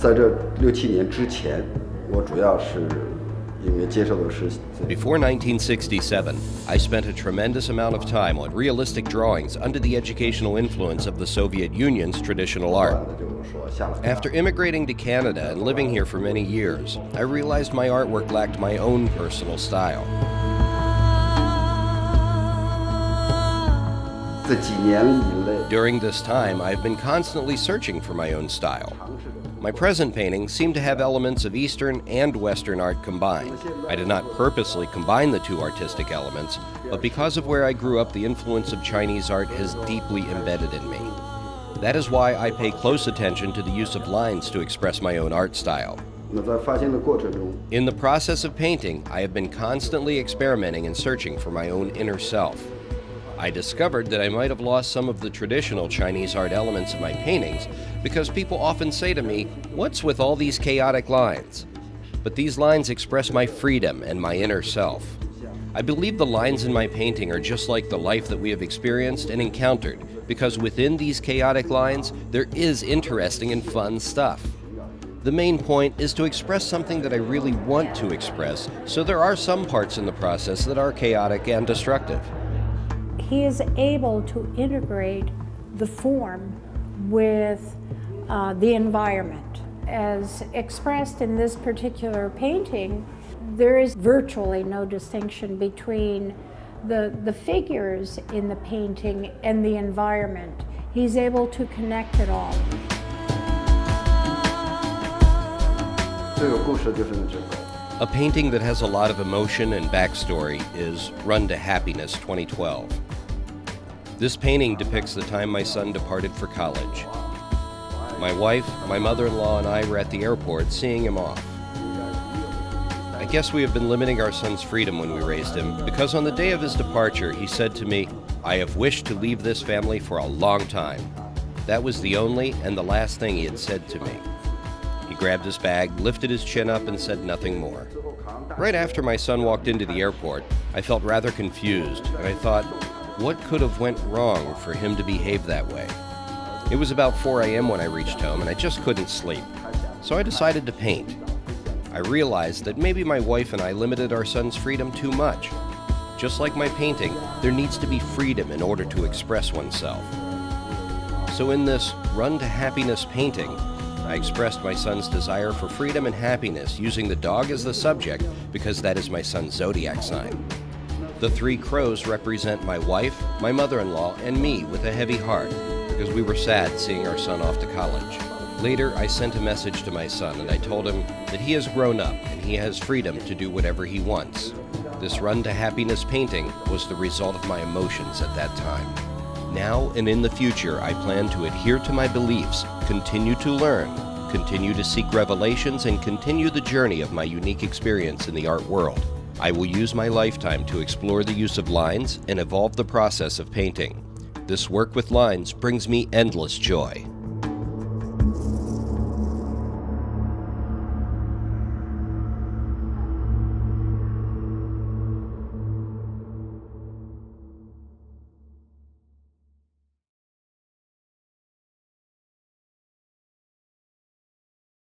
在这6、7年之前，我主要是因为接受的是。Before 1967, I spent a tremendous amount of time on realistic drawings under the educational influence of the Soviet Union's traditional art. After immigrating to Canada and living here for many years, I realized my artwork lacked my own personal style. 这几年以内 During this time, I've been constantly searching for my own style. My present paintings seem to have elements of Eastern and Western art combined. I did not purposely combine the two artistic elements, but because of where I grew up, the influence of Chinese art has deeply embedded in me. That is why I pay close attention to the use of lines to express my own art style. 那在发现的过程中 In the process of painting, I have been constantly experimenting and searching for my own inner self. I discovered that I might have lost some of the traditional Chinese art elements in my paintings because people often say to me, "What's with all these chaotic lines?" But these lines express my freedom and my inner self. I believe the lines in my painting are just like the life that we have experienced and encountered, because within these chaotic lines, there is interesting and fun stuff. The main point is to express something that I really want to express, so there are some parts in the process that are chaotic and destructive. He is able to integrate the form with the environment. As expressed in this particular painting, there is virtually no distinction between the figures in the painting and the environment. He's able to connect it all. 这个故事就是这个。 A painting that has a lot of emotion and backstory is Run to Happiness 2012. This painting depicts the time my son departed for college. My wife, my mother-in-law, and I were at the airport seeing him off. I guess we have been limiting our son's freedom when we raised him, because on the day of his departure, he said to me, "I have wished to leave this family for a long time." That was the only and the last thing he had said to me. He grabbed his bag, lifted his chin up, and said nothing more. Right after my son walked into the airport, I felt rather confused, and I thought, what could have went wrong for him to behave that way? It was about 4 a.m. when I reached home, and I just couldn't sleep. So I decided to paint. I realized that maybe my wife and I limited our son's freedom too much. Just like my painting, there needs to be freedom in order to express oneself. So in this Run to Happiness painting, I expressed my son's desire for freedom and happiness using the dog as the subject because that is my son's zodiac sign. The 3 crows represent my wife, my mother-in-law, and me with a heavy heart because we were sad seeing our son off to college. Later, I sent a message to my son and I told him that he has grown up and he has freedom to do whatever he wants. This Run to Happiness painting was the result of my emotions at that time. Now and in the future, I plan to adhere to my beliefs, continue to learn, continue to seek revelations, and continue the journey of my unique experience in the art world. I will use my lifetime to explore the use of lines and evolve the process of painting. This work with lines brings me endless joy.